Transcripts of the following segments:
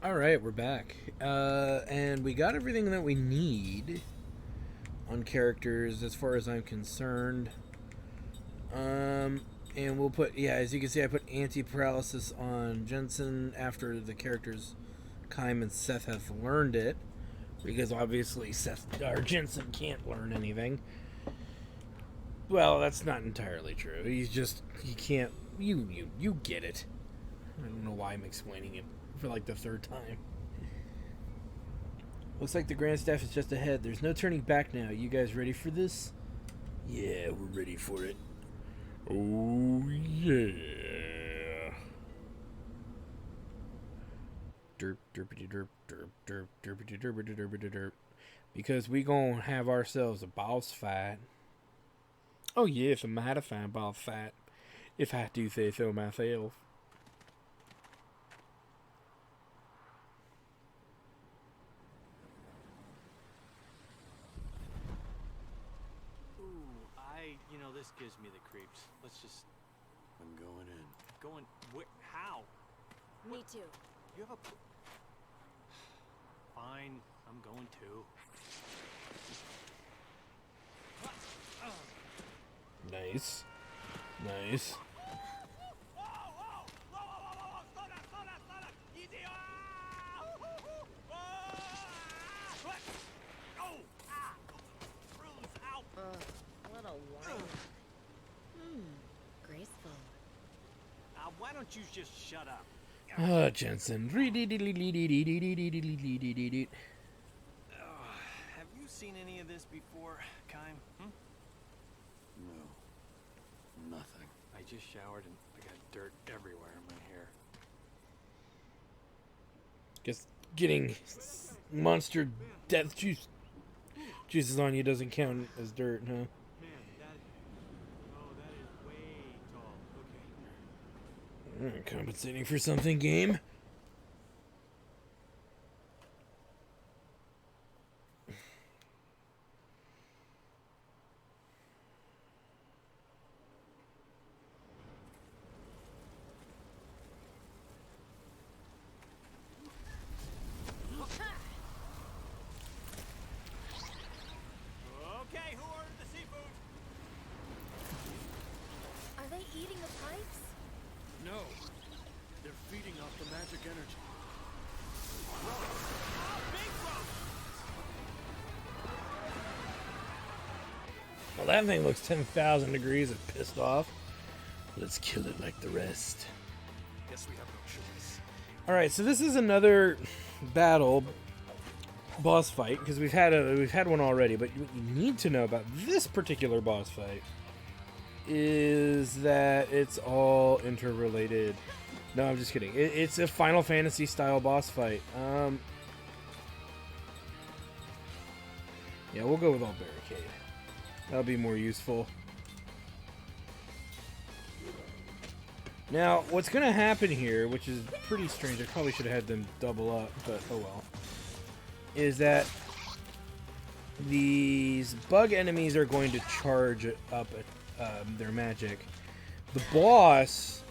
Alright, we're back. And we got everything that we need on characters as far as I'm concerned. And we'll put, yeah, as you can see, I put anti-paralysis on Jansen after the characters Kym and Seth have learned it. Because obviously Jansen can't learn anything. Well, that's not entirely true. He can't, you get it. I don't know why I'm explaining it for like the third time. Looks like the Grand Staff is just ahead. There's no turning back now. You guys ready for this? Yeah, we're ready for it. Oh, yeah. Derp, derpity derp, derp, derp, derpity derpity derpity derp. Because we gonna have ourselves a boss fight. Oh, yes, a mighty fine boss fight. If I do say so myself. This gives me the creeps. Let's just... I'm going in. Going... Where? How? Me too. You have a... Fine. I'm going too. Nice. Nice. Graceful. Why don't you just shut up? Jansen. Have you seen any of this before, Kym? No. Nothing. I just showered and I got dirt everywhere in my hair. Guess getting monster death juices on you doesn't count as dirt, huh? Compensating for something, game. Okay, who ordered the seafood? Are they eating the pipes? No. They're feeding off the magic energy. Well, that thing looks 10,000 degrees and pissed off. Let's kill it like the rest. Guess we have no choice. Alright, so this is another battle boss fight, because we've had one already, but what you need to know about this particular boss fight is that it's all interrelated. No, I'm just kidding. It's a Final Fantasy style boss fight. Yeah, we'll go with all barricade. That'll be more useful. Now, what's going to happen here, which is pretty strange, I probably should have had them double up, but oh well, is that these bug enemies are going to charge up their magic. The boss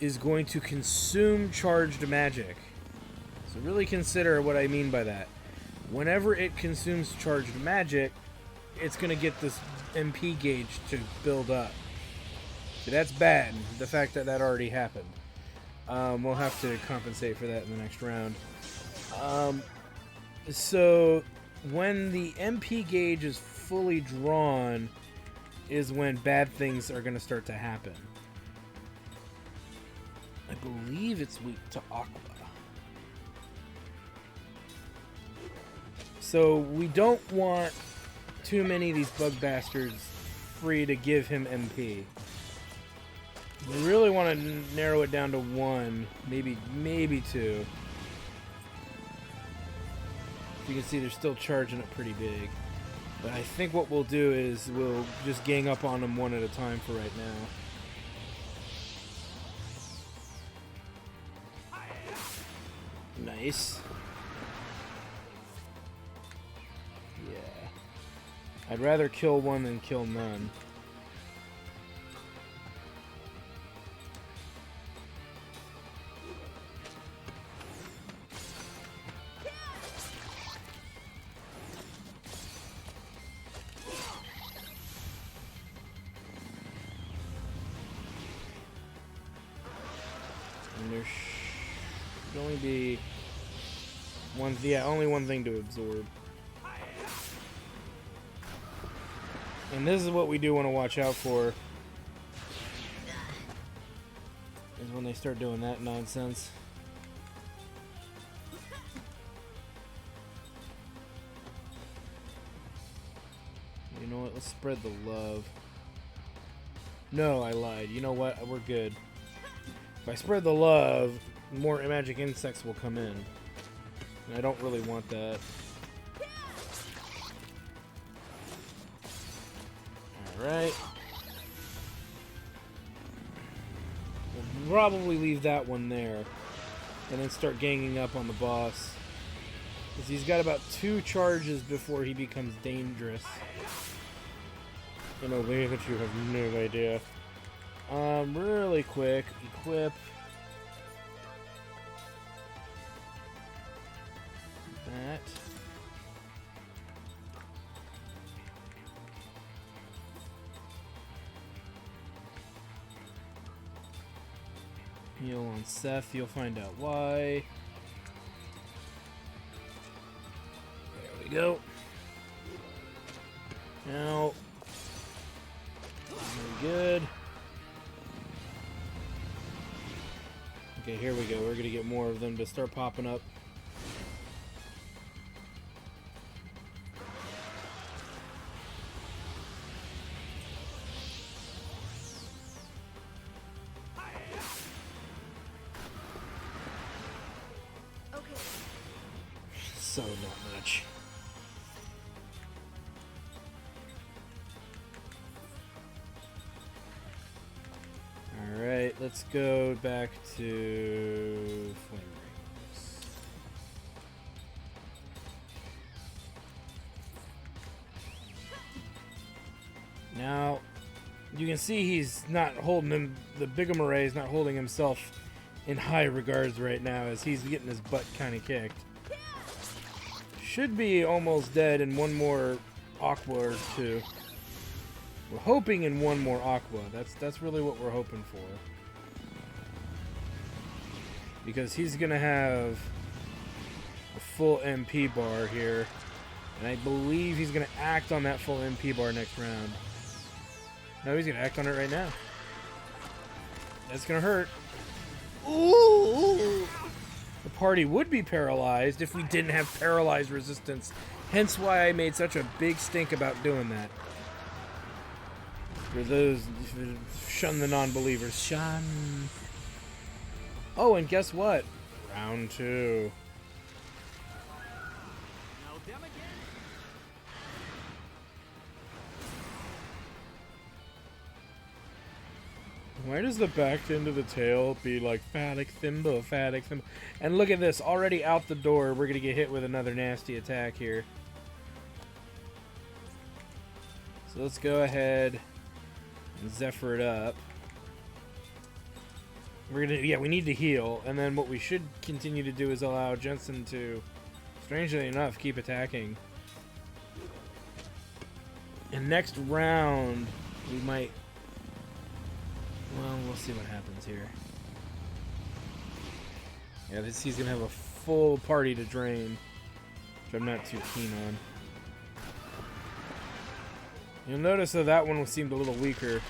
is going to consume charged magic. So really consider what I mean by that. Whenever it consumes charged magic, it's going to get this MP gauge to build up. So that's bad, the fact that that already happened. We'll have to compensate for that in the next round. So when the MP gauge is fully drawn is when bad things are going to start to happen. I believe it's weak to Aqua. So we don't want too many of these bug bastards free to give him MP. We really want to narrow it down to one, maybe two. You can see they're still charging it pretty big. But I think what we'll do is we'll just gang up on them one at a time for right now. Nice. Yeah. I'd rather kill one than kill none. Could only be one. Yeah, only one thing to absorb. And this is what we do want to watch out for. Is when they start doing that nonsense. You know what? Let's spread the love. No, I lied. You know what? We're good. If I spread the love, more magic insects will come in. And I don't really want that. Alright. We'll probably leave that one there. And then start ganging up on the boss. Because he's got about 2 charges before he becomes dangerous. In a way that you have no idea. Really quick, equip. That. Heal on Seth, you'll find out why. There we go. Now, very good. Okay, here we go. We're gonna get more of them to start popping up. Okay. So not much. Alright, let's go back to Flame Rings. Now, you can see he's not holding him, the Bigamaray is not holding himself in high regards right now as he's getting his butt kind of kicked. Should be almost dead in one more Aqua or two. We're hoping in one more Aqua. That's really what we're hoping for. Because he's gonna have a full MP bar here. And I believe he's gonna act on that full MP bar next round. No, he's gonna act on it right now. That's gonna hurt. Ooh! The party would be paralyzed if we didn't have paralyzed resistance. Hence why I made such a big stink about doing that. For those, shun the non-believers. Shun. Oh, and guess what? Round 2. Now them again. Why does the back end of the tail be like phallic thimble, phallic thimble? And look at this, already out the door, we're gonna get hit with another nasty attack here. So let's go ahead and Zephyr it up. We're gonna, yeah, we need to heal, and then what we should continue to do is allow Jansen to, strangely enough, keep attacking. And next round, we might. Well, we'll see what happens here. Yeah, he's gonna have a full party to drain, which I'm not too keen on. You'll notice that that one seemed a little weaker.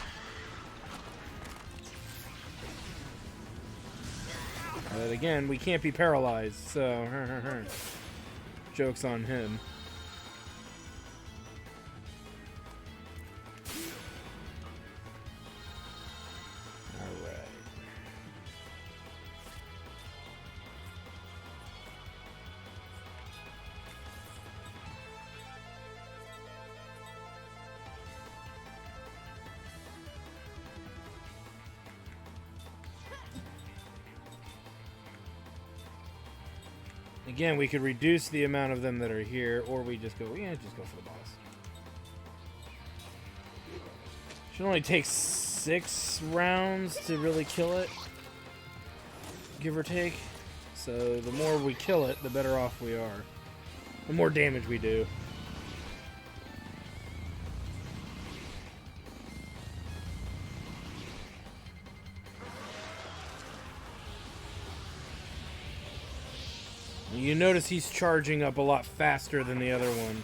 But again, we can't be paralyzed, so joke's on him. Again, we could reduce the amount of them that are here, or we just go, yeah, just go for the boss. Should only take 6 rounds to really kill it, give or take. So the more we kill it, the better off we are. The more damage we do. You notice he's charging up a lot faster than the other one.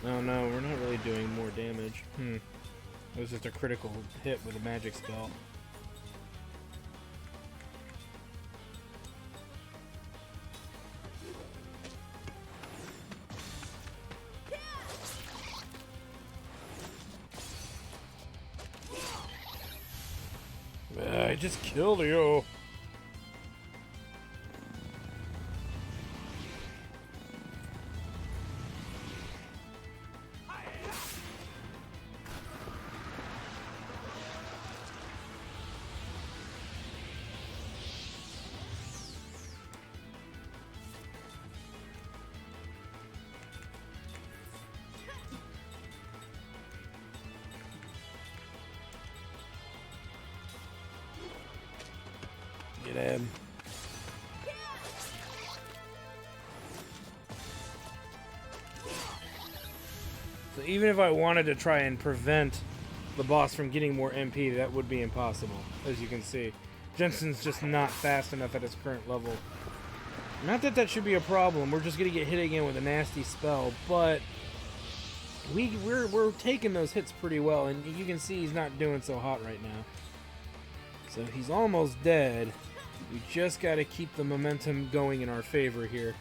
Oh no, we're not really doing more damage. It was just a critical hit with a magic spell. I just killed you. Get him. So even if I wanted to try and prevent the boss from getting more MP, that would be impossible, as you can see. Jansen's just not fast enough at his current level. Not that that should be a problem, we're just going to get hit again with a nasty spell, but we're taking those hits pretty well, and you can see he's not doing so hot right now. So he's almost dead. We just got to keep the momentum going in our favor here.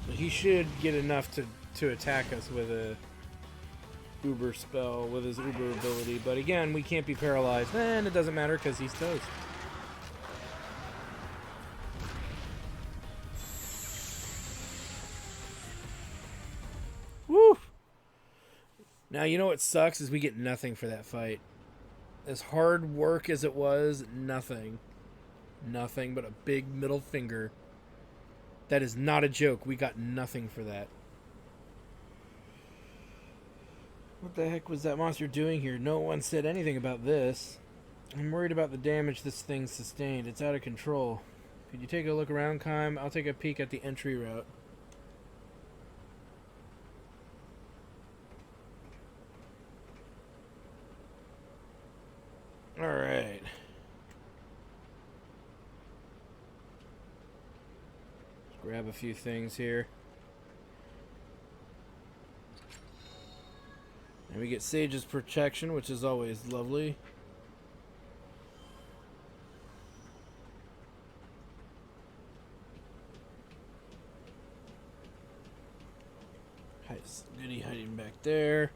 He should get enough to attack us with a Uber spell, with his Uber ability. But again, we can't be paralyzed. And it doesn't matter because he's toast. Woo! Now, you know what sucks is we get nothing for that fight. As hard work as it was, nothing. Nothing but a big middle finger. That is not a joke. We got nothing for that. What the heck was that monster doing here? No one said anything about this. I'm worried about the damage this thing sustained. It's out of control. Could you take a look around, Kime? I'll take a peek at the entry route. Alright. Grab a few things here. And we get Sage's protection, which is always lovely. Goody hiding back there.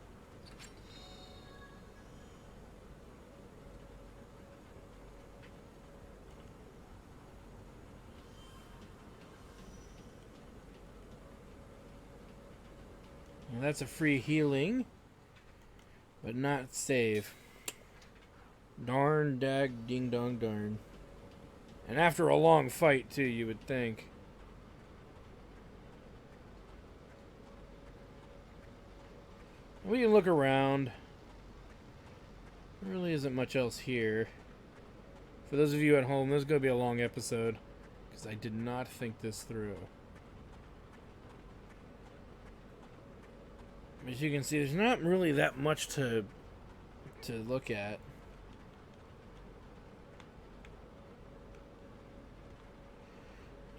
Well, that's a free healing, but not save. Darn, dag, ding dong darn. And after a long fight, too, you would think. We can look around. There really isn't much else here. For those of you at home, this is going to be a long episode, because I did not think this through. As you can see, there's not really that much to look at.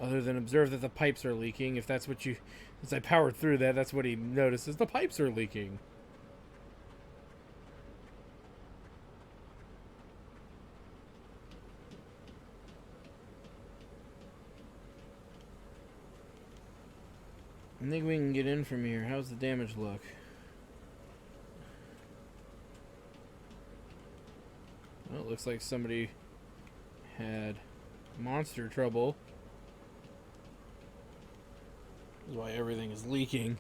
Other than observe that the pipes are leaking. If that's what you... As I powered through that, that's what he notices. The pipes are leaking. I think we can get in from here. How's the damage look? Well, it looks like somebody had monster trouble. That's why everything is leaking.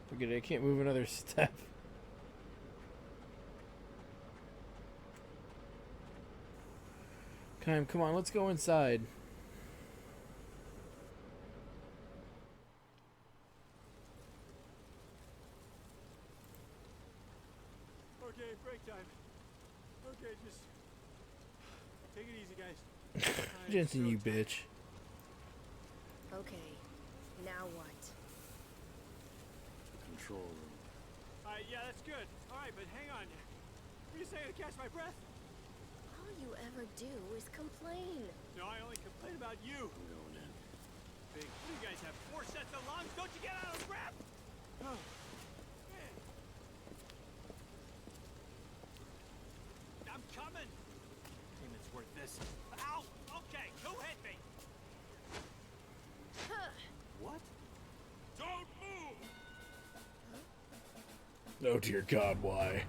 Forget it, I can't move another step. Come on, let's go inside. Okay, break time. Okay, just take it easy, guys. Jansen, you bitch. Okay, now what? Control room. Yeah, that's good. Alright, but hang on. What are you saying to catch my breath? All you ever do is complain. No, I only complain about you. I'm going in. Big, what do you guys have? 4 sets of lungs? Don't you get out of breath? Oh. I'm coming. Damn, it's worth this. Ow! Okay, who hit me? What? Don't move! Oh dear God, why?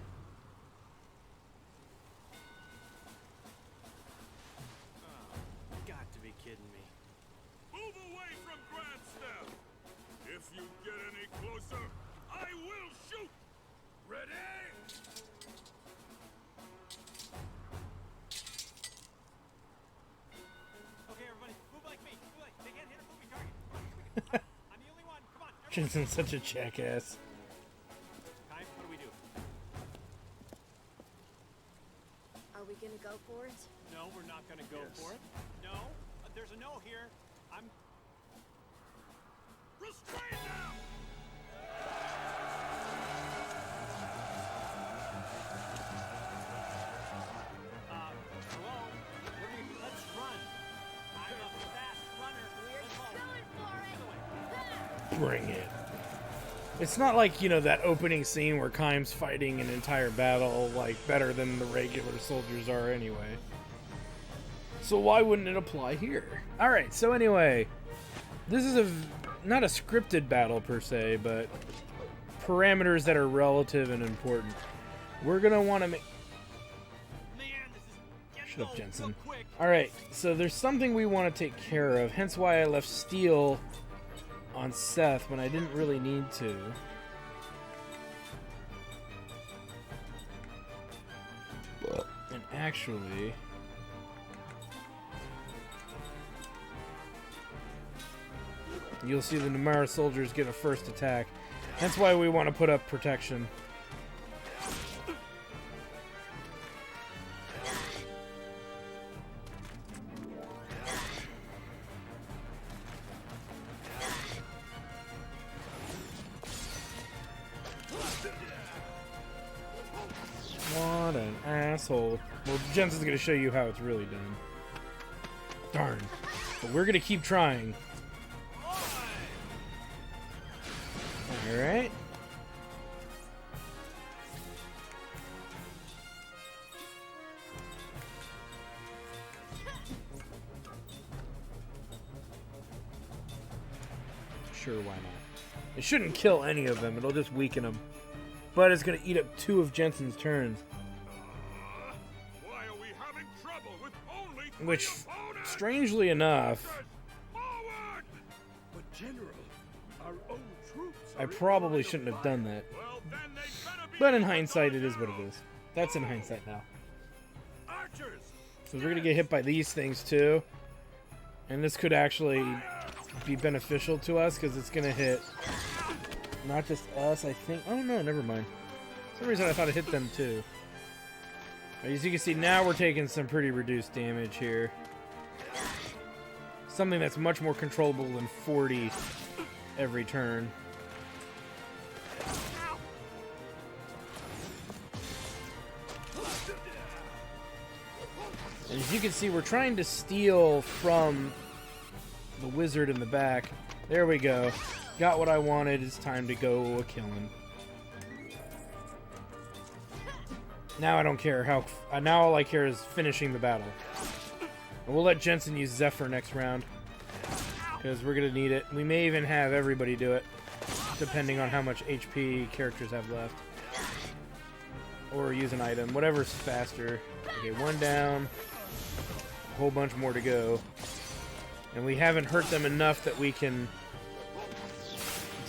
You got to be kidding me. Move away from Grand Step! If you get any closer, I will shoot! Ready? Okay, everybody, move like me. Move like, they can't hit a moving target. I'm the only one. Come on, everyone. Jansen's such a jackass. Kai, what do we do? Are we gonna go for it? No, we're not gonna go for it. No, there's a no here. I'm. Restrain them! Hello? What do we do? Let's run. I'm a fast runner. We're Let's go. going for it! Bring it. It's not like, you know, that opening scene where Kime's fighting an entire battle, like, better than the regular soldiers are anyway. So why wouldn't it apply here? Alright, so anyway, this is not a scripted battle per se, but parameters that are relative and important. We're gonna want to make... Man, this is getting Shut up, old Jansen. real quick. Alright, so there's something we want to take care of, hence why I left Steel on Seth when I didn't really need to. And actually... you'll see the Numara soldiers get a first attack. That's why we want to put up protection. What an asshole. Well, Jensen's going to show you how it's really done. Darn. But we're going to keep trying. Alright. Sure, why not? It shouldn't kill any of them, it'll just weaken them. But it's gonna eat up 2 of Jensen's turns. Why are we having trouble with only 3 Which, opponents? strangely enough, Forward! But General, our own troops are I in probably line of shouldn't have fire. done that. Well, then they better be But in able to hindsight, go it is what it down. is. That's in hindsight now. Archers! So we're gonna get hit by these things too. And this could actually be beneficial to us because it's gonna hit not just us, I think. Oh no, never mind. For some reason I thought it hit them too. As you can see, now we're taking some pretty reduced damage here. Something that's much more controllable than 40 every turn. And as you can see, we're trying to steal from the wizard in the back. There we go. Got what I wanted. It's time to go kill him. Now I don't care how... now all I care is finishing the battle. And we'll let Jansen use Zephyr next round. Because we're going to need it. We may even have everybody do it. Depending on how much HP characters have left. Or use an item. Whatever's faster. Okay, 1 down. A whole bunch more to go. And we haven't hurt them enough that we can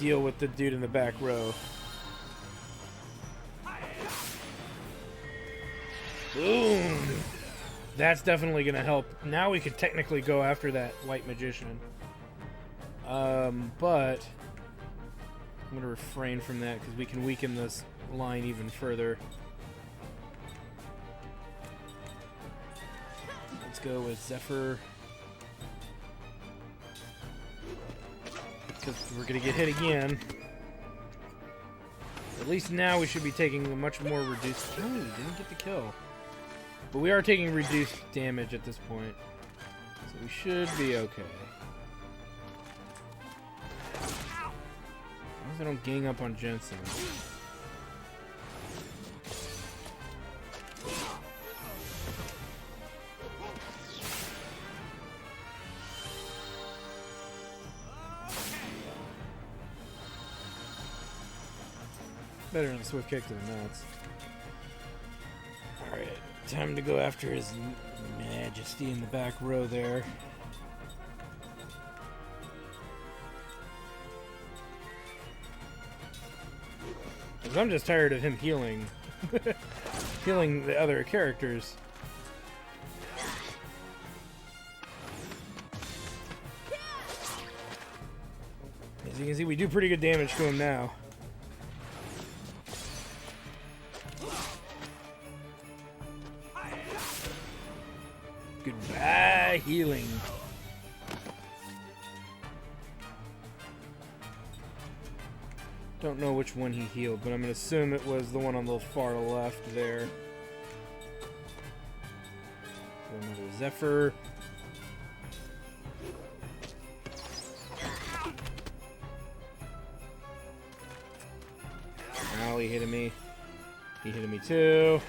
deal with the dude in the back row. Boom! That's definitely going to help. Now we could technically go after that white magician. But I'm going to refrain from that because we can weaken this line even further. Let's go with Zephyr. Because we're going to get hit again. At least now we should be taking a much more reduced... Oh, we didn't get the kill. But we are taking reduced damage at this point. So we should be okay. As long as I don't gang up on Jansen. Better than a swift kick to the nuts. Alright, time to go after his majesty in the back row there. Because I'm just tired of him healing. Healing the other characters. As you can see, we do pretty good damage to him now. Goodbye, healing. Don't know which one he healed, but I'm going to assume it was the one on the far left there. So another Zephyr. Ow, he hit me. He hit me too.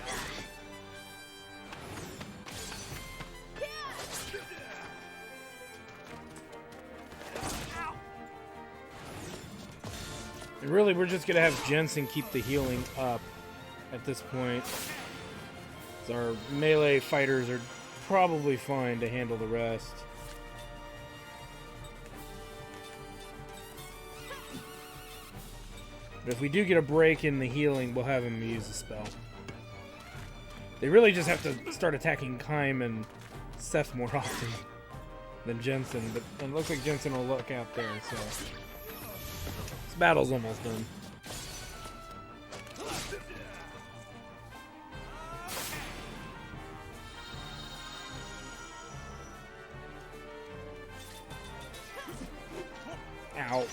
And really, we're just gonna have Jansen keep the healing up at this point. So our melee fighters are probably fine to handle the rest. But if we do get a break in the healing, we'll have him use the spell. They really just have to start attacking Kime and Seth more often than Jansen. But it looks like Jansen will look out there, so... This battle's almost done. Ow.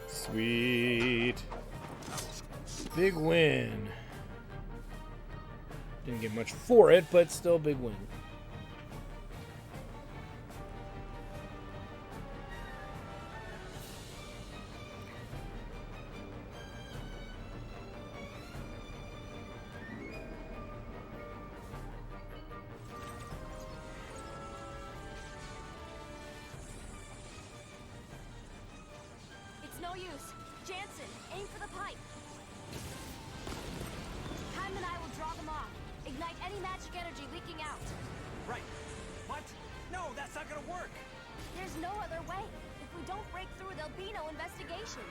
Sweet. Big win. Didn't get much for it, but still big win. No use. Jansen, aim for the pipe. Kime and I will draw them off. Ignite any magic energy leaking out. Right. What? No, that's not gonna work. There's no other way. If we don't break through, there'll be no investigation.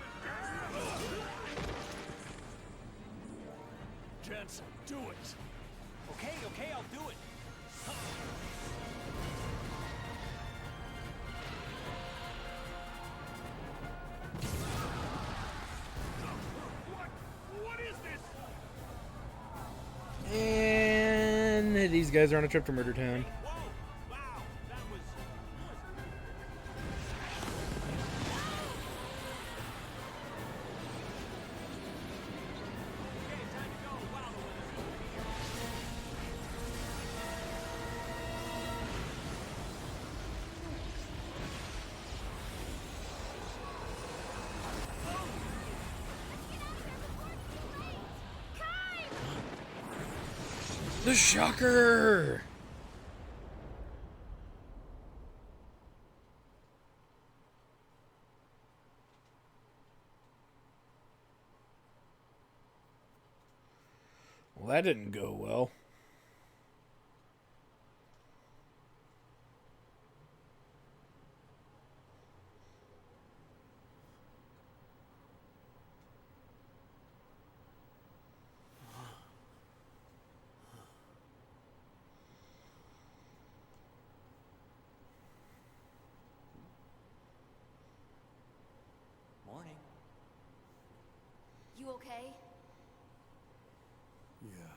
Jansen, do it. Okay, okay, I'll do it. What is this? And these guys are on a trip to Murder Town. Whoa! Wow! That was... Okay, time to go. Wow, the weather's The shocker! Well, that didn't go well. okay? Yeah.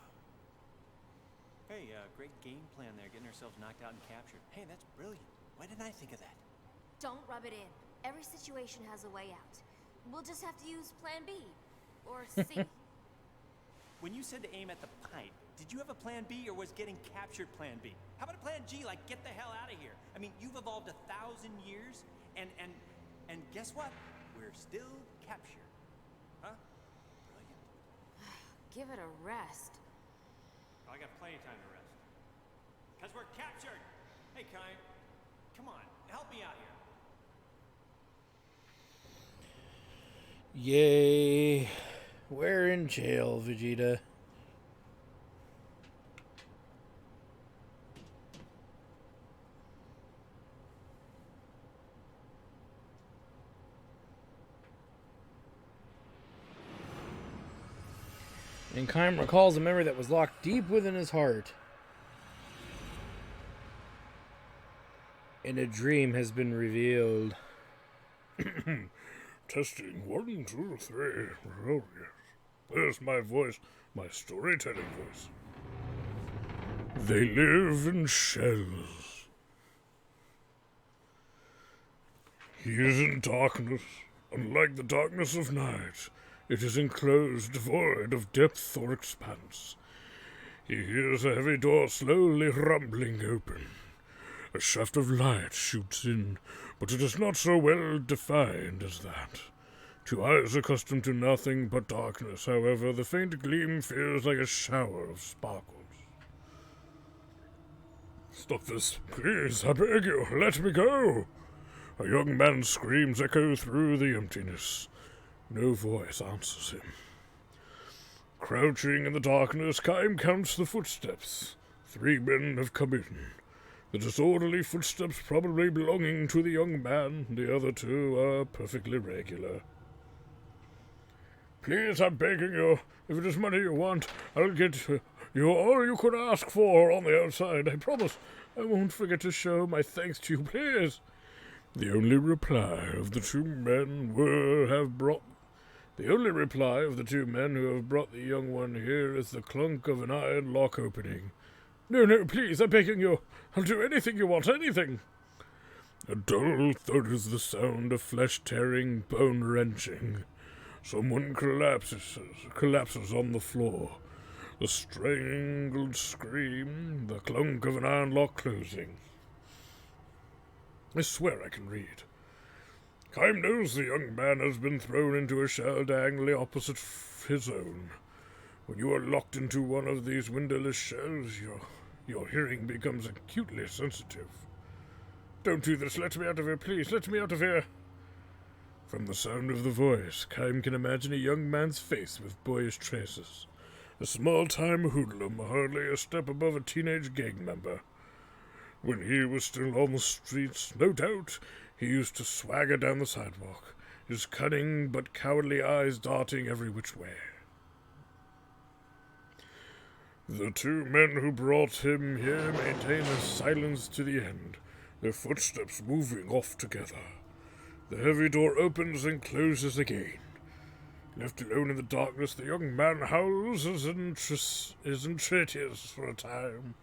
Hey, great game plan there, getting ourselves knocked out and captured. Hey, that's brilliant. Why didn't I think of that? Don't rub it in. Every situation has a way out. We'll just have to use plan B. Or C. When you said to aim at the pipe, did you have a plan B or was getting captured plan B? How about a plan G, like get the hell out of here? I mean, you've evolved 1,000 years, and guess what? We're still captured. Huh? Brilliant. Give it a rest. I got plenty of time to rest. Because we're captured! Hey, Kai, come on, help me out here. Yay. We're in jail, Vegeta. And Kaim recalls a memory that was locked deep within his heart. And a dream has been revealed. Testing 1, 2, 3. Oh, yes. There's my voice, my storytelling voice. They live in shells. He is in darkness. Unlike the darkness of night, it is enclosed, void of depth or expanse. He hears a heavy door slowly rumbling open. A shaft of light shoots in, but it is not so well defined as that. To eyes accustomed to nothing but darkness, however, the faint gleam feels like a shower of sparkles. Stop this, please, I beg you, let me go! A young man's screams echo through the emptiness. No voice answers him. Crouching in the darkness, Kaim counts the footsteps. 3 men have come in. The disorderly footsteps probably belonging to the young man, the other 2 are perfectly regular. Please, I'm begging you, if it is money you want, I'll get you all you could ask for on the outside. I promise I won't forget to show my thanks to you, please. The only reply of the 2 men who have brought the young one here is the clunk of an iron lock opening. No, please, I'm begging you. I'll do anything you want, anything. A dull thud is the sound of flesh tearing, bone wrenching. Someone collapses on the floor. The strangled scream, the clunk of an iron lock closing. I swear I can read. Kaim knows the young man has been thrown into a shell diagonally opposite his own. When you are locked into one of these windowless shells, your hearing becomes acutely sensitive. Don't do this, let me out of here, please, let me out of here. From the sound of the voice, Kaim can imagine a young man's face with boyish traces. A small-time hoodlum, hardly a step above a teenage gang member. When he was still on the streets, no doubt, he used to swagger down the sidewalk, his cunning but cowardly eyes darting every which way. The 2 men who brought him here maintain a silence to the end, their footsteps moving off together. The heavy door opens and closes again. Left alone in the darkness, the young man howls his entreaties for a time.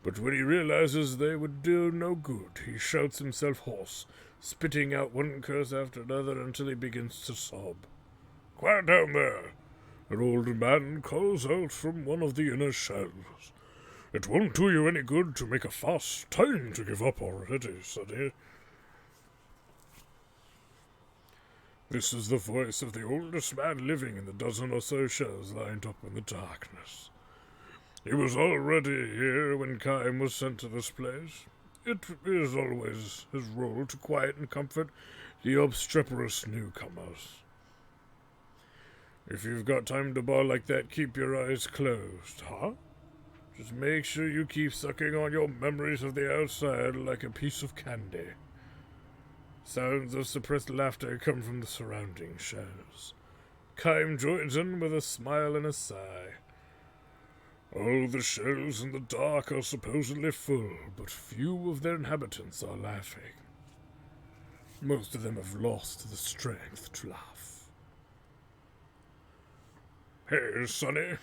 But when he realizes they would do no good, he shouts himself hoarse, spitting out one curse after another until he begins to sob. Quiet down there! An old man calls out from one of the inner shells. It won't do you any good to make a fuss. Time to give up already, sonny. This is the voice of the oldest man living in the dozen or so shells lined up in the darkness. He was already here when Kaim was sent to this place. It is always his role to quiet and comfort the obstreperous newcomers. If you've got time to bawl like that, keep your eyes closed, huh? Just make sure you keep sucking on your memories of the outside like a piece of candy. Sounds of suppressed laughter come from the surrounding shells. Kaim joins in with a smile and a sigh. All the shells in the dark are supposedly full, but few of their inhabitants are laughing. Most of them have lost the strength to laugh. Hey, Sonny.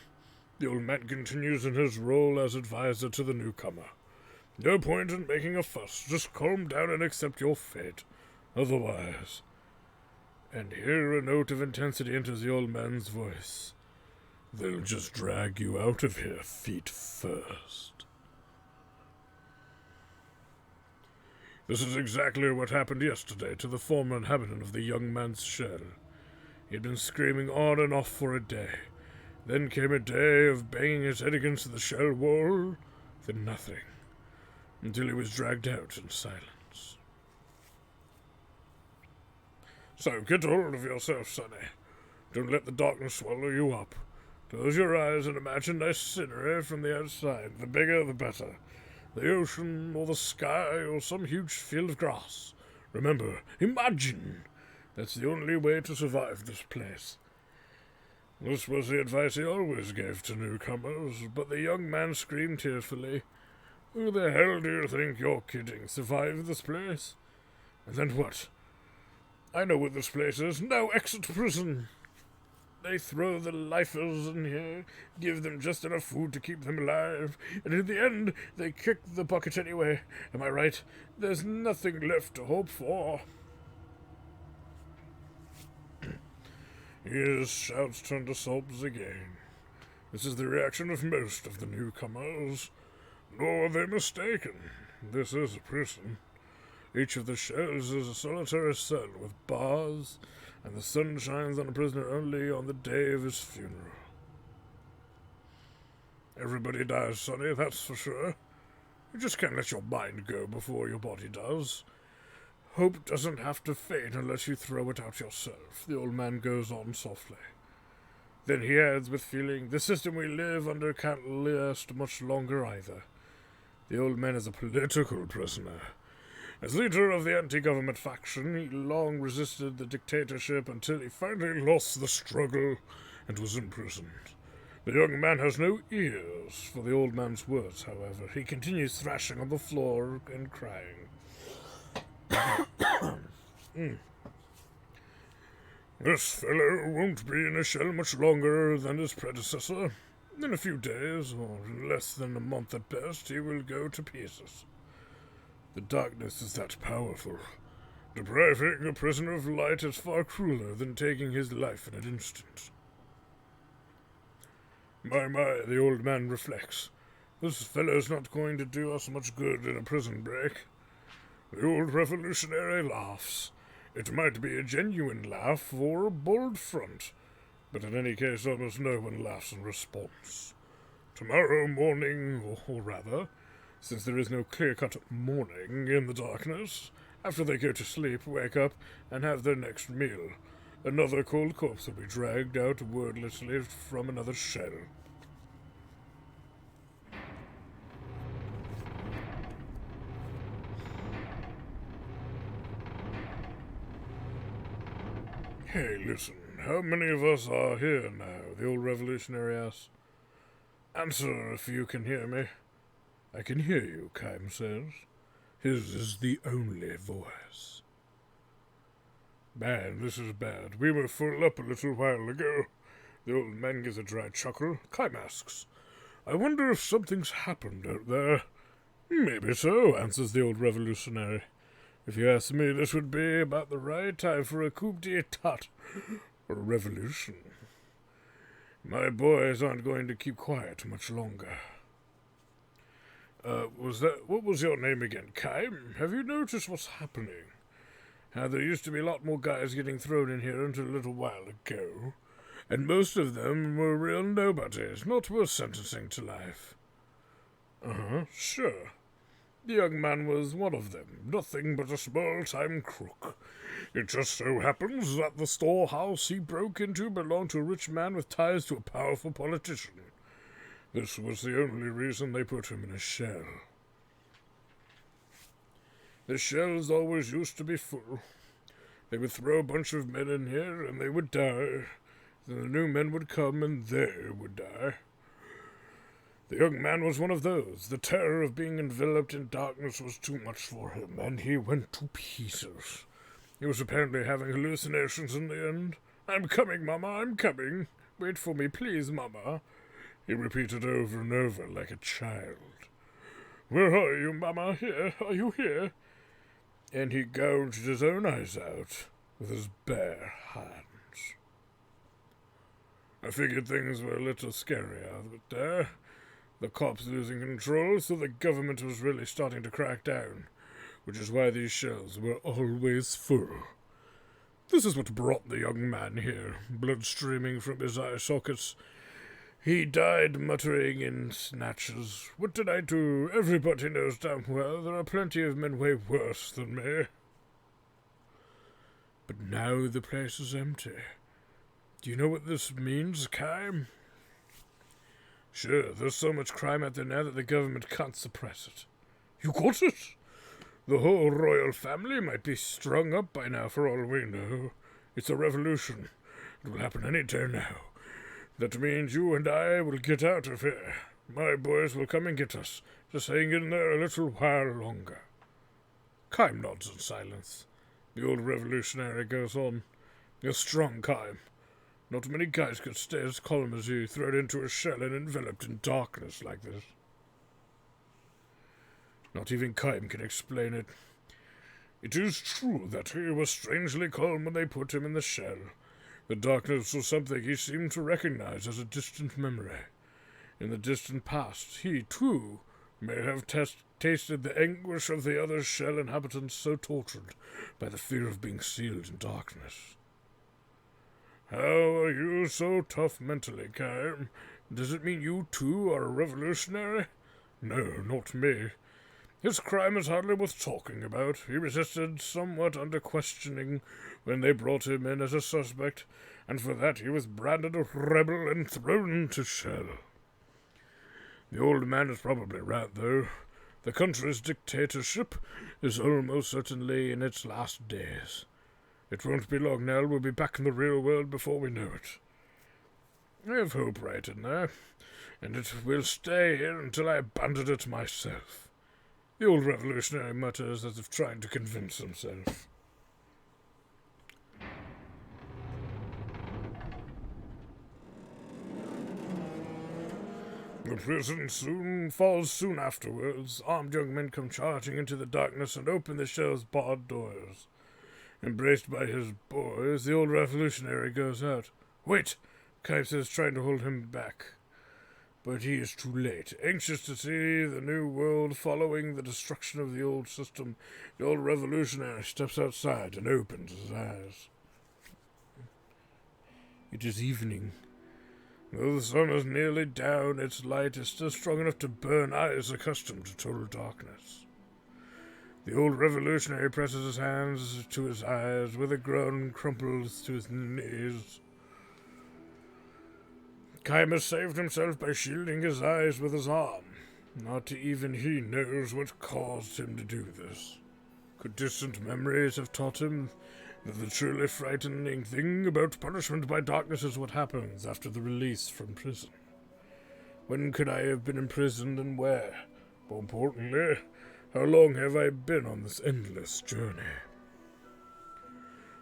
The old man continues in his role as advisor to the newcomer. No point in making a fuss. Just calm down and accept your fate. Otherwise... And here a note of intensity enters the old man's voice. They'll just drag you out of here feet first. This is exactly what happened yesterday to the former inhabitant of the young man's shell. He had been screaming on and off for a day. Then came a day of banging his head against the shell wall, then nothing, until he was dragged out in silence. So get hold of yourself, Sonny. Don't let the darkness swallow you up. Close your eyes and imagine nice scenery from the outside. The bigger, the better. The ocean, or the sky, or some huge field of grass. Remember, imagine! That's the only way to survive this place. This was the advice he always gave to newcomers, but the young man screamed tearfully, "Who the hell do you think you're kidding? Survive this place? And then what? I know what this place is. Now exit prison! They throw the lifers in here, give them just enough food to keep them alive, and in the end, they kick the bucket anyway. Am I right? There's nothing left to hope for." His shouts turned to sobs again. This is the reaction of most of the newcomers. Nor are they mistaken. This is a prison. Each of the shells is a solitary cell with bars, and the sun shines on a prisoner only on the day of his funeral. Everybody dies, Sonny, that's for sure. You just can't let your mind go before your body does. Hope doesn't have to fade unless you throw it out yourself, the old man goes on softly. Then he adds with feeling, the system we live under can't last much longer either. The old man is a political prisoner. As leader of the anti-government faction, he long resisted the dictatorship until he finally lost the struggle and was imprisoned. The young man has no ears for the old man's words, however. He continues thrashing on the floor and crying. This fellow won't be in a shell much longer than his predecessor. In a few days, or less than a month at best, he will go to pieces. The darkness is that powerful. Depriving a prisoner of light is far crueler than taking his life in an instant. My, the old man reflects. This fellow's not going to do us much good in a prison break. The old revolutionary laughs. It might be a genuine laugh or a bold front, but in any case almost no one laughs in response. Tomorrow morning, or rather, since there is no clear-cut morning in the darkness, after they go to sleep, wake up, and have their next meal, another cold corpse will be dragged out wordlessly from another shell. Hey, listen, how many of us are here now? The old revolutionary asks. Answer if you can hear me. I can hear you, Kaim says. His is the only voice. Man, this is bad. We were full up a little while ago. The old man gives a dry chuckle. Kaim asks, I wonder if something's happened out there. Maybe so, answers the old revolutionary. If you ask me, this would be about the right time for a coup d'etat, or a revolution. My boys aren't going to keep quiet much longer. What was your name again, Kaim? Have you noticed what's happening? How there used to be a lot more guys getting thrown in here until a little while ago, and most of them were real nobodies, not worth sentencing to life. Sure. The young man was one of them, nothing but a small-time crook. It just so happens that the storehouse he broke into belonged to a rich man with ties to a powerful politician. This was the only reason they put him in a shell. The shells always used to be full. They would throw a bunch of men in here, and they would die. Then the new men would come, and they would die. The young man was one of those. The terror of being enveloped in darkness was too much for him, and he went to pieces. He was apparently having hallucinations in the end. I'm coming, Mama, I'm coming. Wait for me, please, Mama. He repeated over and over like a child. Where are you, Mama? Here? Are you here? And he gouged his own eyes out with his bare hands. I figured things were a little scary out there. The cops losing control, so the government was really starting to crack down, which is why these shells were always full. This is what brought the young man here, blood streaming from his eye sockets. He died muttering in snatches. What did I do? Everybody knows damn well there are plenty of men way worse than me. But now the place is empty. Do you know what this means, Kime? Sure, there's so much crime out there now that the government can't suppress it. You got it? The whole royal family might be strung up by now for all we know. It's a revolution. It will happen any day now. That means you and I will get out of here. My boys will come and get us. Just hang in there a little while longer. Kime nods in silence. The old revolutionary goes on. You're strong, Kime. Not many guys could stay as calm as you, thrown into a shell and enveloped in darkness like this. Not even Kime can explain it. It is true that he was strangely calm when they put him in the shell. The darkness was something he seemed to recognize as a distant memory. In the distant past, he, too, may have tasted the anguish of the other shell inhabitants so tortured by the fear of being sealed in darkness. How are you so tough mentally, Kime? Does it mean you, too, are a revolutionary? No, not me. His crime is hardly worth talking about. He resisted somewhat under questioning when they brought him in as a suspect, and for that he was branded a rebel and thrown into shell. The old man is probably right, though. The country's dictatorship is almost certainly in its last days. It won't be long now. We'll be back in the real world before we know it. I have hope right in there, and it will stay here until I abandon it myself. The old revolutionary mutters as if trying to convince himself. The prison falls soon afterwards. Armed young men come charging into the darkness and open the shell's barred doors. Embraced by his boys, the old revolutionary goes out. Wait! Kime says, trying to hold him back. But he is too late. Anxious to see the new world following the destruction of the old system, the old revolutionary steps outside and opens his eyes. It is evening. Though the sun is nearly down, its light is still strong enough to burn eyes accustomed to total darkness. The old revolutionary presses his hands to his eyes, with a groan crumples to his knees. Kime has saved himself by shielding his eyes with his arm. Not even he knows what caused him to do this. Could distant memories have taught him that the truly frightening thing about punishment by darkness is what happens after the release from prison? When could I have been imprisoned and where? More importantly, how long have I been on this endless journey?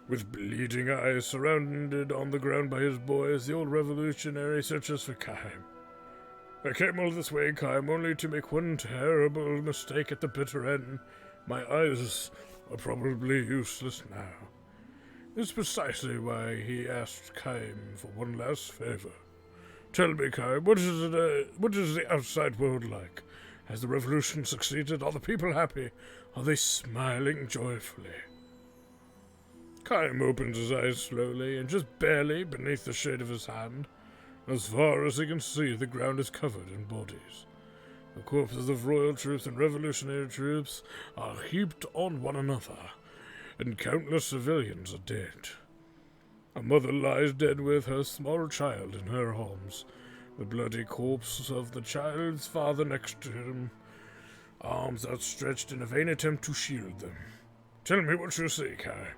With bleeding eyes, surrounded on the ground by his boys, the old revolutionary searches for Kime. I came all this way, Kime, only to make one terrible mistake at the bitter end. My eyes are probably useless now. This is precisely why he asked Kime for one last favor. Tell me, Kime, what is the outside world like? Has the revolution succeeded? Are the people happy? Are they smiling joyfully? Kime opens his eyes slowly, and just barely beneath the shade of his hand. As far as he can see, the ground is covered in bodies. The corpses of royal troops and revolutionary troops are heaped on one another, and countless civilians are dead. A mother lies dead with her small child in her arms, the bloody corpse of the child's father next to him, arms outstretched in a vain attempt to shield them. Tell me what you see, Kime.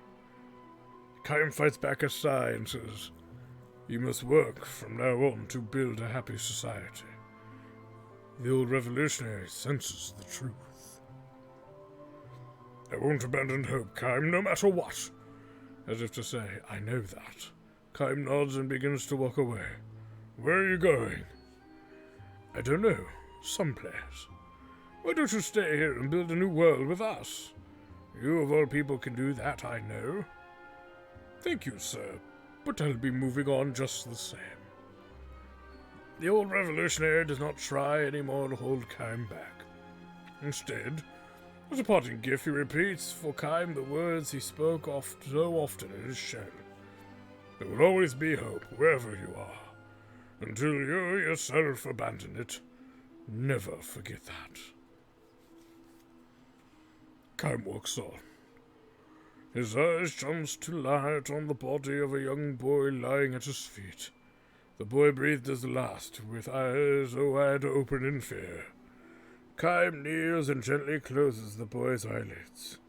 Kime fights back a sigh and says, You must work from now on to build a happy society. The old revolutionary senses the truth. I won't abandon hope, Kime, no matter what. As if to say, I know that. Kime nods and begins to walk away. Where are you going? I don't know. Someplace. Why don't you stay here and build a new world with us? You of all people can do that, I know. Thank you, sir, but I'll be moving on just the same. The old revolutionary does not try any more to hold Kime back. Instead, as a parting gift, he repeats for Kime the words he spoke so often in his shell. There will always be hope wherever you are, until you yourself abandon it. Never forget that. Kime walks on. His eyes chance to light on the body of a young boy lying at his feet. The boy breathed his last, with eyes wide open in fear. Kime kneels and gently closes the boy's eyelids.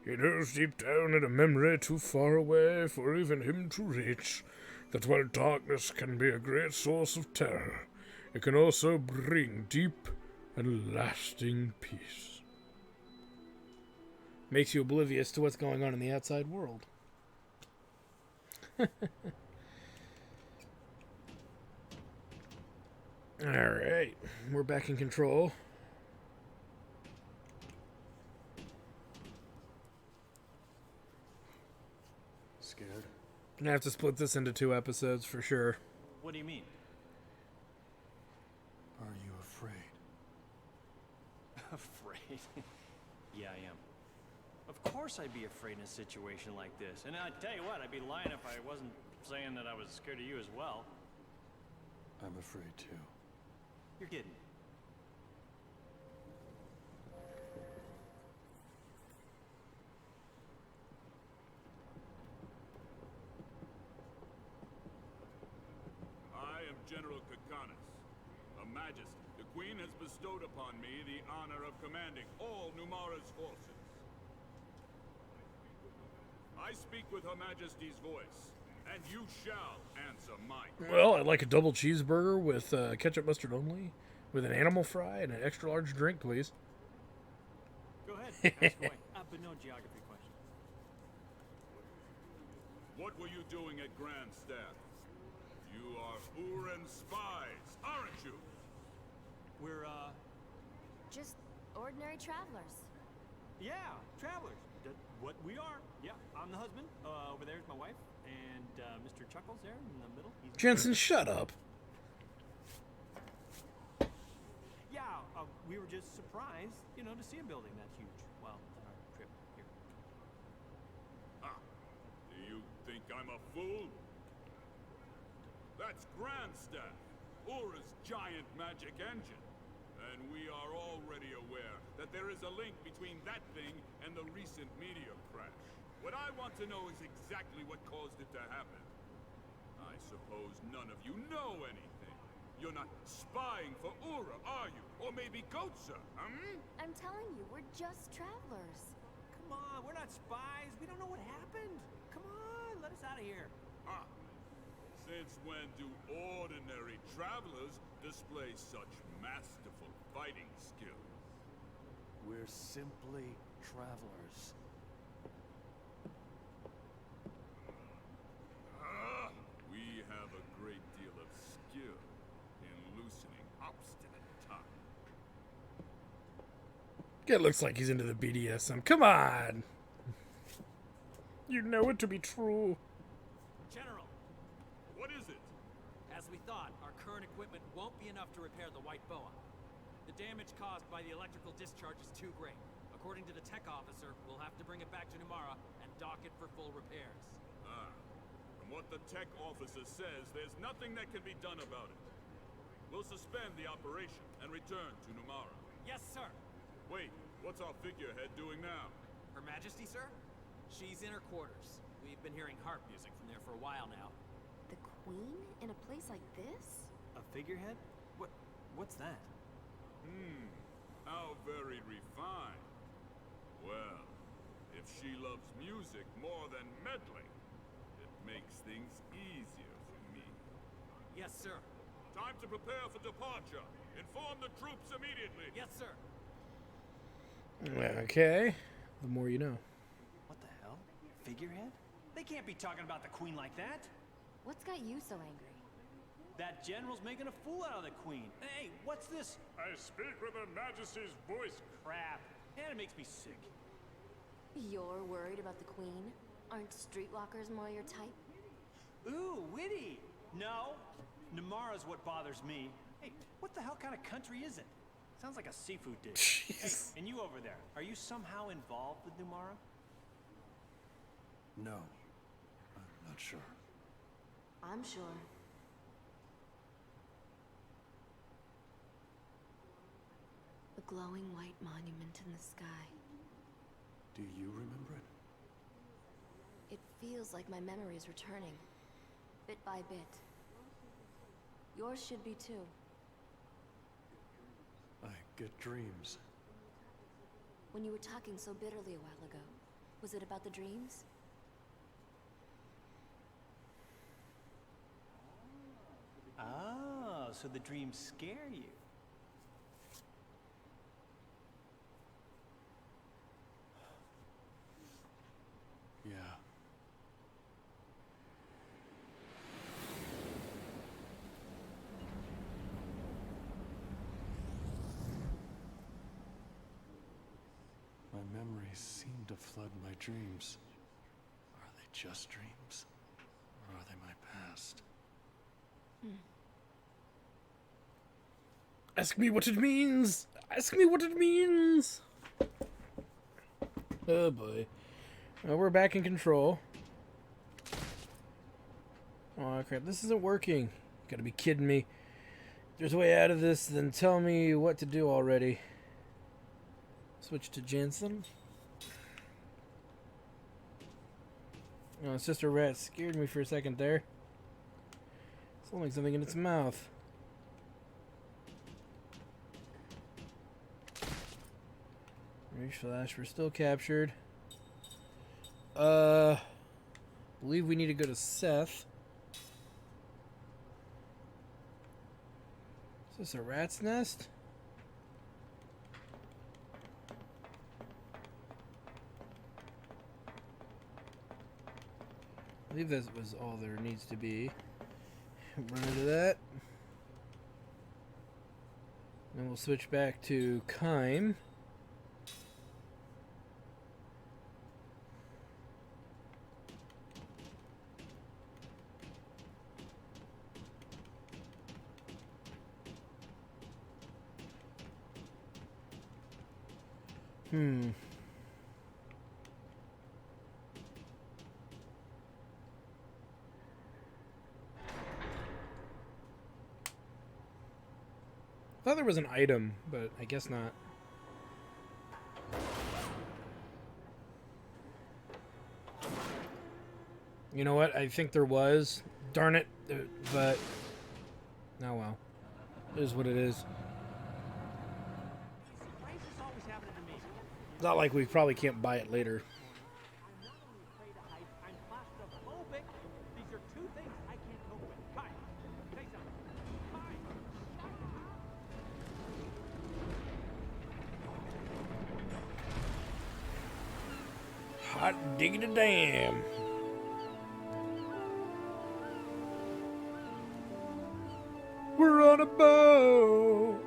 He knows deep down in a memory too far away for even him to reach that while darkness can be a great source of terror, it can also bring deep and lasting peace. Makes you oblivious to what's going on in the outside world. Alright, we're back in control. Scared? Gonna have to split this into 2 episodes for sure. What do you mean? Are you afraid? Afraid? Yeah, I am. Of course I'd be afraid in a situation like this. And I tell you what, I'd be lying if I wasn't saying that I was scared of you as well. I'm afraid too. You're kidding. I am General Kakanis, a majesty. The Queen has bestowed upon me the honor of commanding all Numara's forces. I speak with Her Majesty's voice, and you shall answer mine. Well, I'd like a double cheeseburger with ketchup mustard only, with an animal fry and an extra large drink, please. Go ahead, ask away. But no geography questions. What were you doing at Grand Staff? You are Uran spies, aren't you? We're, Just ordinary travelers. yeah, travelers. What we are. Yeah, I'm the husband. Over there's my wife. And, Mr. Chuckles there in the middle. He's Jansen, shut up. Yeah, we were just surprised, to see a building that huge. Well, on our trip here. Ah, do you think I'm a fool? That's Grandstaff, Ura's giant magic engine. And we are already aware that there is a link between that thing and the recent meteor crash. What I want to know is exactly what caused it to happen. I suppose none of you know anything. You're not spying for Ura, are you? Or maybe Goatsa, I'm telling you, we're just travelers. Come on, we're not spies. We don't know what happened. Come on, let us out of here. Ah. Since when do ordinary travelers display such masterful fighting skills? We're simply travelers. We have a great deal of skill in loosening obstinate tongue. It looks like he's into the BDSM. Come on! You know it to be true. General, What is it? As we thought, our current equipment won't be enough to repair the White Boa. The damage caused by the electrical discharge is too great. According to the tech officer, we'll have to bring it back to Numara and dock it for full repairs. From what the tech officer says, there's nothing that can be done about it. We'll suspend the operation and return to Numara. Yes, sir. Wait, what's our figurehead doing now? Her Majesty, sir? She's in her quarters. We've been hearing harp music from there for a while now. The Queen in a place like this? a figurehead? What's that? How very refined. Well, if she loves music more than meddling, it makes things easier for me. Yes, sir. Time to prepare for departure. Inform the troops immediately. Yes, sir. Okay. The more you know. What the hell? Figurehead? They can't be talking about the Queen like that. What's got you so angry? That general's making a fool out of the queen. Hey, what's this? I speak with Her Majesty's voice. Crap. And it makes me sick. You're worried about the queen? Aren't streetwalkers more your type? Ooh, witty. No, Namara's what bothers me. Hey, what the hell kind of country is it? Sounds like a seafood dish. Hey, and you over there, are you somehow involved with Numara? No. I'm not sure. I'm sure. A glowing white monument in the sky. Do you remember it? It feels like my memory is returning, bit by bit. Yours should be too. I get dreams. When you were talking so bitterly a while ago, was it about the dreams? Oh, so the dreams scare you. Yeah. My memories seem to flood my dreams. Are they just dreams? Or are they my past? Ask me what it means! Ask me what it means! Oh boy. Well, we're back in control. Oh crap, this isn't working. You gotta be kidding me. If there's a way out of this, then tell me what to do already. Switch to Jansen. Oh, it's just a rat. Scared me for a second there. It's like something in its mouth. Reach flash. We're still captured. Believe we need to go to Seth. Is this a rat's nest? I believe that was all there needs to be. Run into that. Then we'll switch back to Kime. I thought there was an item, but I guess not. You know what? I think there was. Darn it. But... oh well. It is what it is. Why is this always happening to me? It's not like we probably can't buy it later. I'm not only afraid of heights, I'm claustrophobic. These are two things I can't cope with. Kai, say something. Kai, shut up. Hot diggity damn. We're on a boat.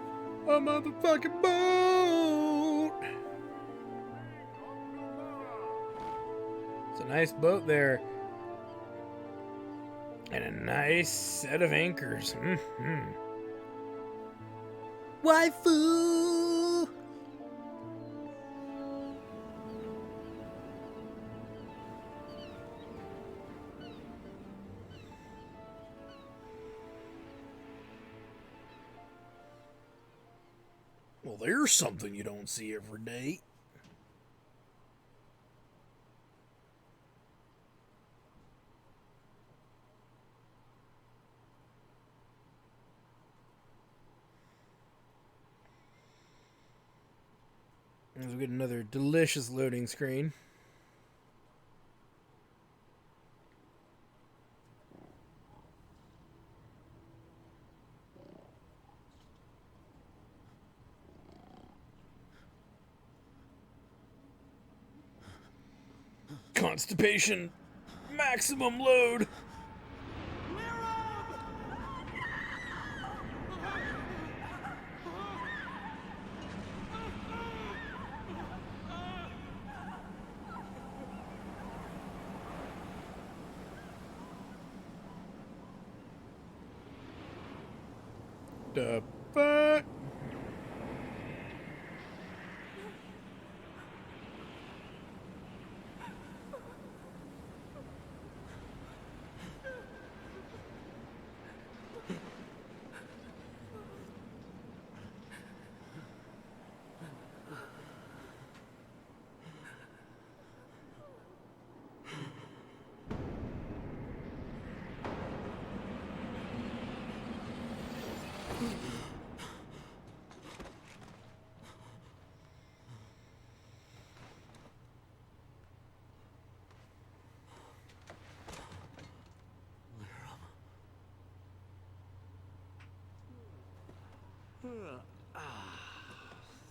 A motherfucking boat. It's a nice boat there. And a nice set of anchors. Waifu! Well, there's something you don't see every day. As we get another delicious loading screen. Constipation, maximum load. the fuck?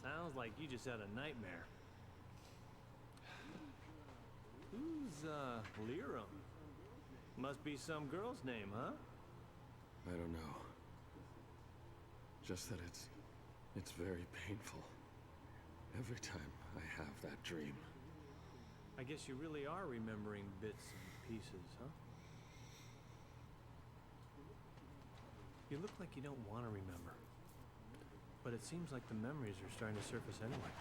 Sounds like you just had a nightmare. Who's, Lirum? Must be some girl's name, huh? I don't know. Just that it's very painful. Every time I have that dream. I guess you really are remembering bits and pieces, huh? You look like you don't want to remember. But it seems like the memories are starting to surface anyway.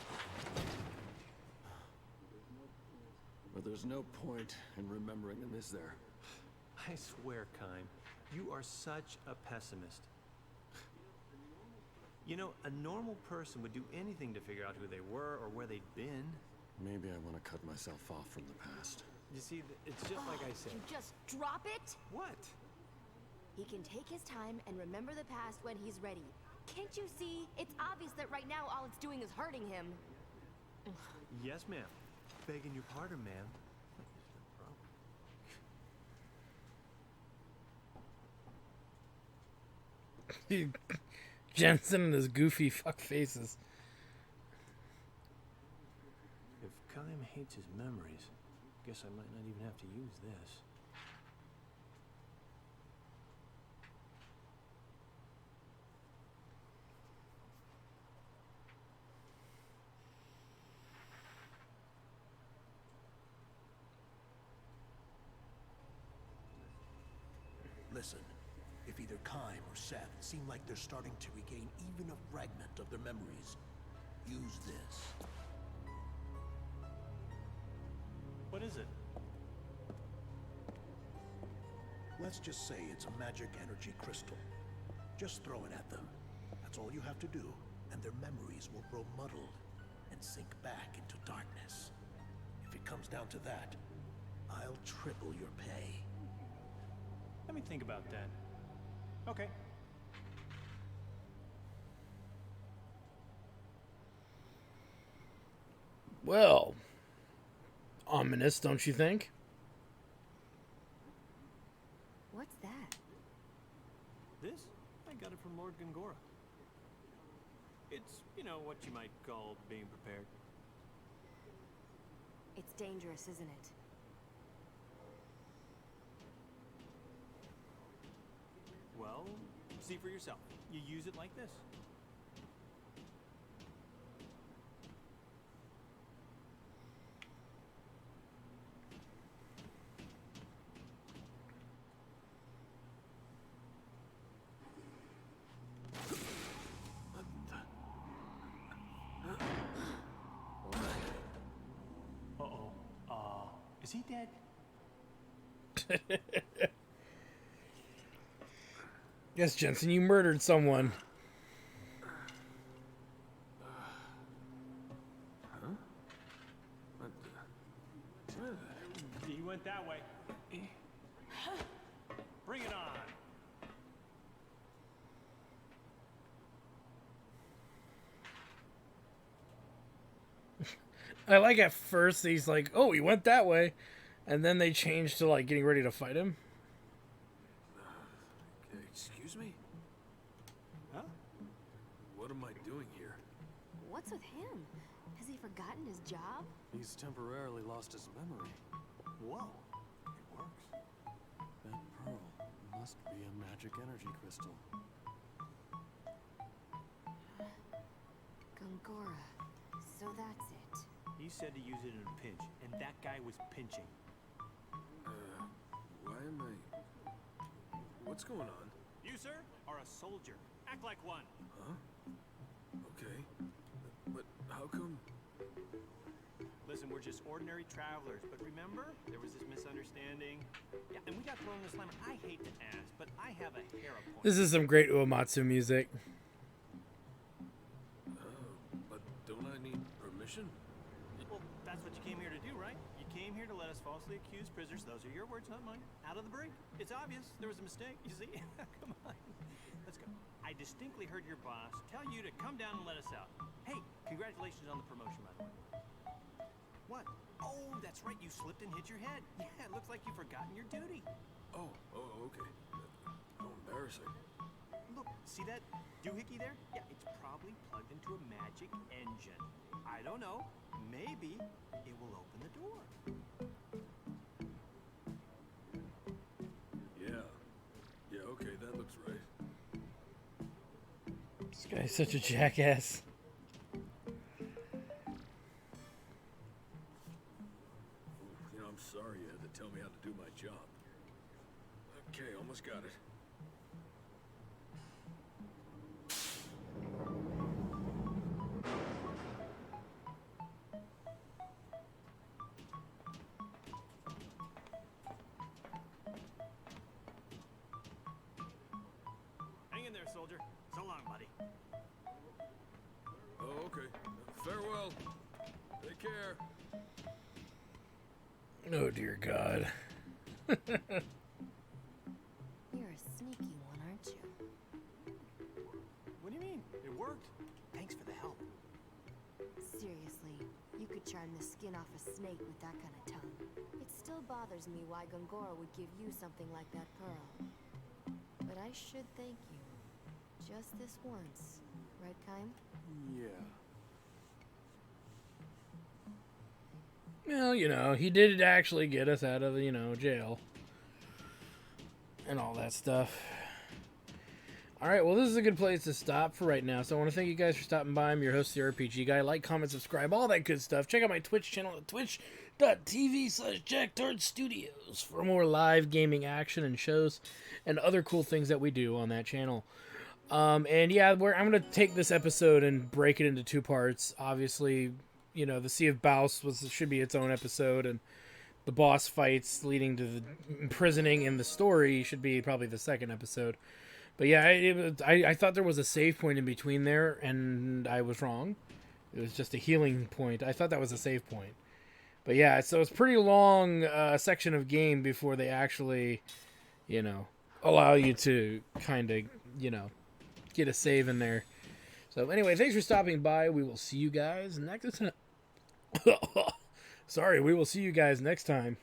But there's no point in remembering them, is there? I swear, Kime, you are such a pessimist. You know, a normal person would do anything to figure out who they were or where they'd been. Maybe I want to cut myself off from the past. You see, it's just like I said. You just drop it? What? He can take his time and remember the past when he's ready. Can't you see? It's obvious that right now all it's doing is hurting him. Yes, ma'am. Begging your pardon, ma'am. Jansen and his goofy fuck faces. If Kime hates his memories, guess I might not even have to use this. Listen, if either Kime or Seth seem like they're starting to regain even a fragment of their memories, use this. What is it? Let's just say it's a magic energy crystal. Just throw it at them. That's all you have to do, and their memories will grow muddled and sink back into darkness. If it comes down to that, I'll triple your pay. Let me think about that. Okay. Well, ominous, don't you think? What's that? This? I got it from Lord Gongora. It's, you know, what you might call being prepared. It's dangerous, isn't it? Well, see for yourself. You use it like this. Uh-oh. Is he dead? Yes, Jansen, you murdered someone. He went that way. Bring it on. I like at first he's like, oh, he went that way. And then they changed to like getting ready to fight him. Excuse me? Huh? What am I doing here? What's with him? Has he forgotten his job? He's temporarily lost his memory. Whoa. It works. That pearl must be a magic energy crystal. Gongora. So that's it. He said to use it in a pinch, and that guy was pinching. Why am I... What's going on? You, sir, are a soldier. Act like one. Huh? Okay. But how come? Listen, we're just ordinary travelers, but remember? There was this misunderstanding. Yeah, and we got thrown in the slammer. I hate to ask, but I have a hair appointment. This is some great Uematsu music. But don't I need permission? Well, that's what you came here to do, right? You came here to let us falsely accuse prisoners. Those are your words, not mine. Out of the brig. It's obvious. There was a mistake. You see? Come on. Let's go. I distinctly heard your boss tell you to come down and let us out. Hey, congratulations on the promotion, by the way. What? Oh, that's right. You slipped and hit your head. Yeah, it looks like you've forgotten your duty. Oh, okay. How embarrassing. Look, see that doohickey there? Yeah, it's probably plugged into a magic engine. I don't know. Maybe it will open the door. Yeah, okay, that looks right. This guy's such a jackass. I'm sorry you had to tell me how to do my job. Okay, almost got it. Hang in there, soldier. So long, buddy. Oh, okay. Farewell. Take care. Oh dear God. You're a sneaky one, aren't you? What do you mean? It worked. Thanks for the help. Seriously, you could charm the skin off a snake with that kind of tongue. It still bothers me why Gongora would give you something like that pearl. But I should thank you. Just this once. Right, Kaim? Yeah. Well, he did actually get us out of, jail. And all that stuff. Alright, well, this is a good place to stop for right now. So I want to thank you guys for stopping by. I'm your host, the RPG Guy. Like, comment, subscribe, all that good stuff. Check out my Twitch channel at twitch.tv/JackTardStudios for more live gaming action and shows and other cool things that we do on that channel. And yeah, I'm going to take this episode and break it into two parts. Obviously, the Sea of Baus should be its own episode, and the boss fights leading to the imprisoning in the story should be probably the second episode. But yeah, I thought there was a save point in between there, and I was wrong. It was just a healing point. I thought that was a save point. But yeah, so it's a pretty long section of game before they actually, allow you to kind of, get a save in there. So anyway, thanks for stopping by. We will see you guys next time. Sorry, we will see you guys next time.